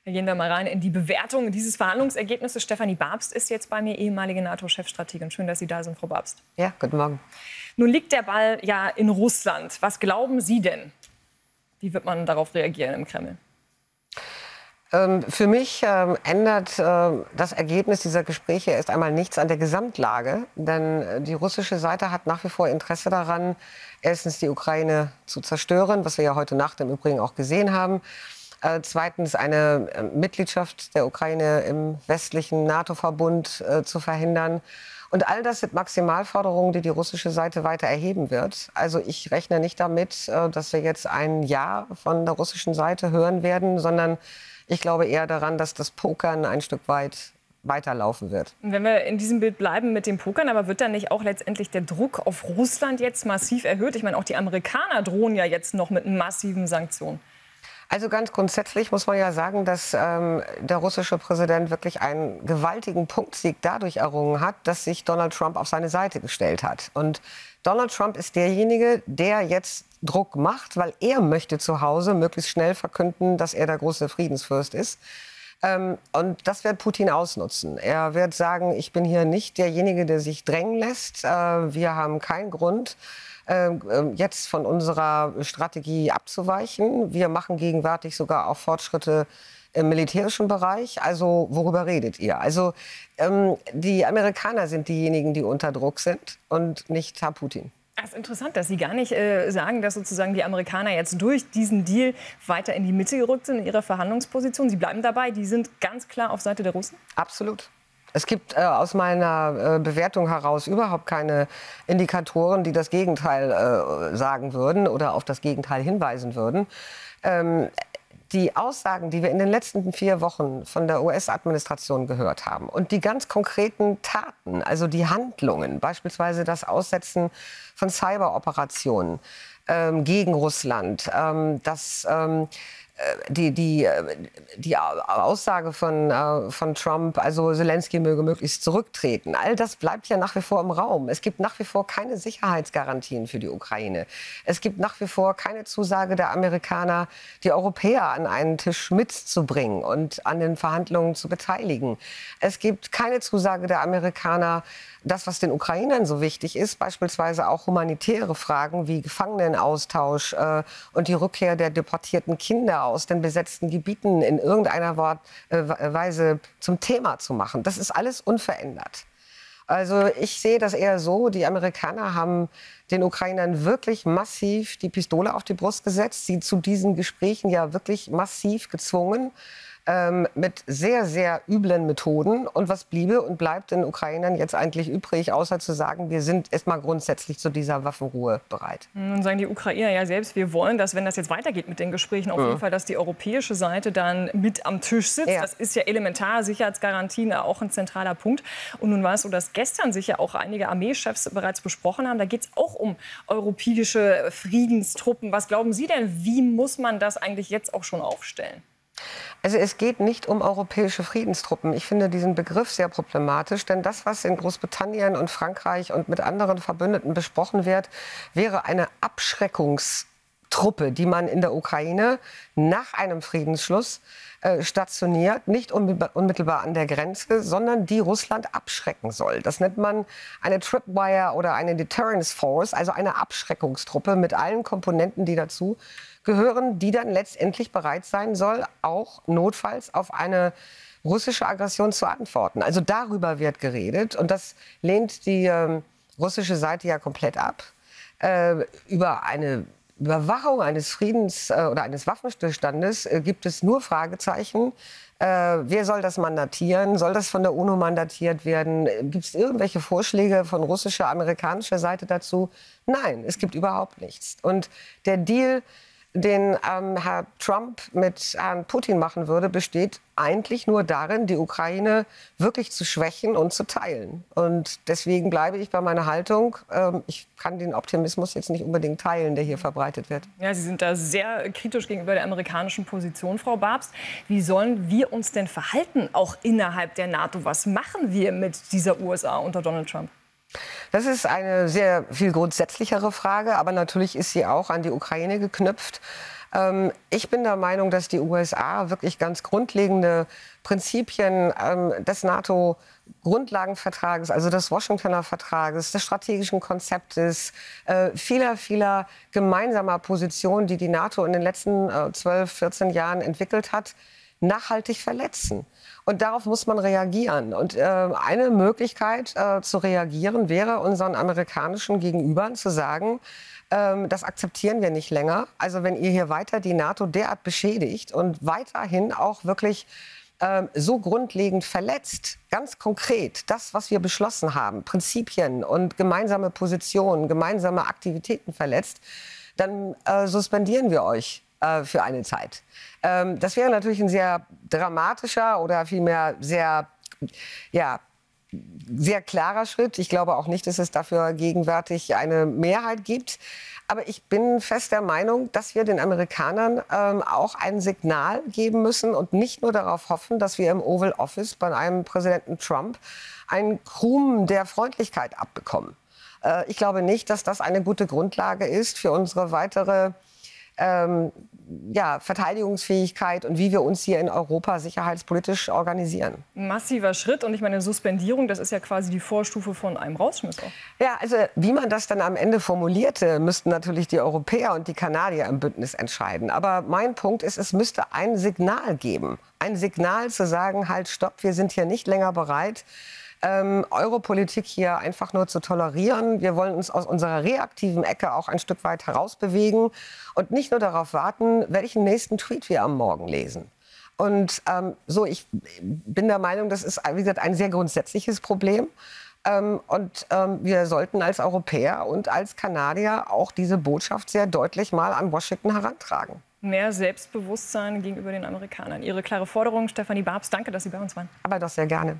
Gehen wir mal rein in die Bewertung dieses Verhandlungsergebnisses. Stefanie Babst ist jetzt bei mir, ehemalige NATO-Chefstrategin. Schön, dass Sie da sind, Frau Babst. Ja, guten Morgen. Nun liegt der Ball ja in Russland. Was glauben Sie denn? Wie wird man darauf reagieren im Kreml? Für mich ändert das Ergebnis dieser Gespräche erst einmal nichts an der Gesamtlage. Denn die russische Seite hat nach wie vor Interesse daran, erstens die Ukraine zu zerstören, was wir ja heute Nacht im Übrigen auch gesehen haben. Zweitens eine Mitgliedschaft der Ukraine im westlichen NATO-Verbund zu verhindern. Und all das sind Maximalforderungen, die die russische Seite weiter erheben wird. Also ich rechne nicht damit, dass wir jetzt ein Ja von der russischen Seite hören werden, sondern ich glaube eher daran, dass das Pokern ein Stück weit weiterlaufen wird. Wenn wir in diesem Bild bleiben mit dem Pokern, aber wird dann nicht auch letztendlich der Druck auf Russland jetzt massiv erhöht? Ich meine, auch die Amerikaner drohen ja jetzt noch mit massiven Sanktionen. Also ganz grundsätzlich muss man ja sagen, dass der russische Präsident wirklich einen gewaltigen Punktsieg dadurch errungen hat, dass sich Donald Trump auf seine Seite gestellt hat. Und Donald Trump ist derjenige, der jetzt Druck macht, weil er möchte zu Hause möglichst schnell verkünden, dass er der große Friedensfürst ist. Und das wird Putin ausnutzen. Er wird sagen, ich bin hier nicht derjenige, der sich drängen lässt. Wir haben keinen Grund, jetzt von unserer Strategie abzuweichen. Wir machen gegenwärtig sogar auch Fortschritte im militärischen Bereich. Also worüber redet ihr? Also die Amerikaner sind diejenigen, die unter Druck sind und nicht Herr Putin. Es ist interessant, dass Sie gar nicht sagen, dass sozusagen die Amerikaner jetzt durch diesen Deal weiter in die Mitte gerückt sind in ihrer Verhandlungsposition. Sie bleiben dabei, die sind ganz klar auf Seite der Russen? Absolut. Es gibt aus meiner Bewertung heraus überhaupt keine Indikatoren, die das Gegenteil sagen würden oder auf das Gegenteil hinweisen würden. Die Aussagen, die wir in den letzten 4 Wochen von der US-Administration gehört haben und die ganz konkreten Taten, also die Handlungen, beispielsweise das Aussetzen von Cyberoperationen gegen Russland, die Aussage von Trump, also Zelensky möge möglichst zurücktreten, all das bleibt ja nach wie vor im Raum. Es gibt nach wie vor keine Sicherheitsgarantien für die Ukraine. Es gibt nach wie vor keine Zusage der Amerikaner, die Europäer an einen Tisch mitzubringen und an den Verhandlungen zu beteiligen. Es gibt keine Zusage der Amerikaner, das, was den Ukrainern so wichtig ist, beispielsweise auch humanitäre Fragen wie Gefangenenaustausch und die Rückkehr der deportierten Kinder aus den besetzten Gebieten in irgendeiner Weise zum Thema zu machen. Das ist alles unverändert. Also ich sehe das eher so, die Amerikaner haben den Ukrainern wirklich massiv die Pistole auf die Brust gesetzt, sie zu diesen Gesprächen ja wirklich massiv gezwungen, mit sehr, sehr üblen Methoden. Und was bliebe und bleibt den Ukrainern jetzt eigentlich übrig, außer zu sagen, wir sind erstmal grundsätzlich zu dieser Waffenruhe bereit. Nun sagen die Ukrainer ja selbst, wir wollen, dass, wenn das jetzt weitergeht mit den Gesprächen, auf jeden Fall, dass die europäische Seite dann mit am Tisch sitzt. Ja. Das ist ja elementar, Sicherheitsgarantien auch ein zentraler Punkt. Und nun war es so, dass gestern sich ja auch einige Armeechefs bereits besprochen haben. Da geht es auch um europäische Friedenstruppen. Was glauben Sie denn, wie muss man das eigentlich jetzt auch schon aufstellen? Also es geht nicht um europäische Friedenstruppen. Ich finde diesen Begriff sehr problematisch, denn das, was in Großbritannien und Frankreich und mit anderen Verbündeten besprochen wird, wäre eine Abschreckungstruppe, die man in der Ukraine nach einem Friedensschluss stationiert, nicht unmittelbar an der Grenze, sondern die Russland abschrecken soll. Das nennt man eine Tripwire oder eine Deterrence Force, also eine Abschreckungstruppe mit allen Komponenten, die dazu gehören, die dann letztendlich bereit sein soll, auch notfalls auf eine russische Aggression zu antworten. Also darüber wird geredet und das lehnt die russische Seite ja komplett ab. Über eine Überwachung eines Friedens oder eines Waffenstillstandes gibt es nur Fragezeichen. Wer soll das mandatieren? Soll das von der UNO mandatiert werden? Gibt es irgendwelche Vorschläge von russischer, amerikanischer Seite dazu? Nein, es gibt überhaupt nichts. Und der Deal, den Herr Trump mit Herrn Putin machen würde, besteht eigentlich nur darin, die Ukraine wirklich zu schwächen und zu teilen. Und deswegen bleibe ich bei meiner Haltung. Ich kann den Optimismus jetzt nicht unbedingt teilen, der hier verbreitet wird. Ja, Sie sind da sehr kritisch gegenüber der amerikanischen Position, Frau Babst. Wie sollen wir uns denn verhalten, auch innerhalb der NATO? Was machen wir mit dieser USA unter Donald Trump? Das ist eine sehr viel grundsätzlichere Frage, aber natürlich ist sie auch an die Ukraine geknüpft. Ich bin der Meinung, dass die USA wirklich ganz grundlegende Prinzipien des NATO-Grundlagenvertrages, also des Washingtoner Vertrages, des strategischen Konzeptes, vieler gemeinsamer Positionen, die die NATO in den letzten 12, 14 Jahren entwickelt hat, nachhaltig verletzen. Und darauf muss man reagieren. Und eine Möglichkeit zu reagieren wäre, unseren amerikanischen Gegenübern zu sagen, das akzeptieren wir nicht länger. Also wenn ihr hier weiter die NATO derart beschädigt und weiterhin auch wirklich so grundlegend verletzt, ganz konkret, das, was wir beschlossen haben, Prinzipien und gemeinsame Positionen, gemeinsame Aktivitäten verletzt, dann suspendieren wir euch für eine Zeit. Das wäre natürlich ein sehr dramatischer oder vielmehr sehr klarer Schritt. Ich glaube auch nicht, dass es dafür gegenwärtig eine Mehrheit gibt. Aber ich bin fest der Meinung, dass wir den Amerikanern auch ein Signal geben müssen und nicht nur darauf hoffen, dass wir im Oval Office bei einem Präsidenten Trump einen Krumen der Freundlichkeit abbekommen. Ich glaube nicht, dass das eine gute Grundlage ist für unsere weitere Verteidigungsfähigkeit und wie wir uns hier in Europa sicherheitspolitisch organisieren. Massiver Schritt. Und ich meine, Suspendierung, das ist ja quasi die Vorstufe von einem Rausschmiss auch. Ja, also wie man das dann am Ende formulierte, müssten natürlich die Europäer und die Kanadier im Bündnis entscheiden. Aber mein Punkt ist, es müsste ein Signal geben. Ein Signal zu sagen, halt, stopp, wir sind hier nicht länger bereit, eure Politik hier einfach nur zu tolerieren. Wir wollen uns aus unserer reaktiven Ecke auch ein Stück weit herausbewegen und nicht nur darauf warten, welchen nächsten Tweet wir am Morgen lesen. Und ich bin der Meinung, das ist, wie gesagt, ein sehr grundsätzliches Problem. Wir sollten als Europäer und als Kanadier auch diese Botschaft sehr deutlich mal an Washington herantragen. Mehr Selbstbewusstsein gegenüber den Amerikanern. Ihre klare Forderung, Stefanie Babs, danke, dass Sie bei uns waren. Aber doch sehr gerne.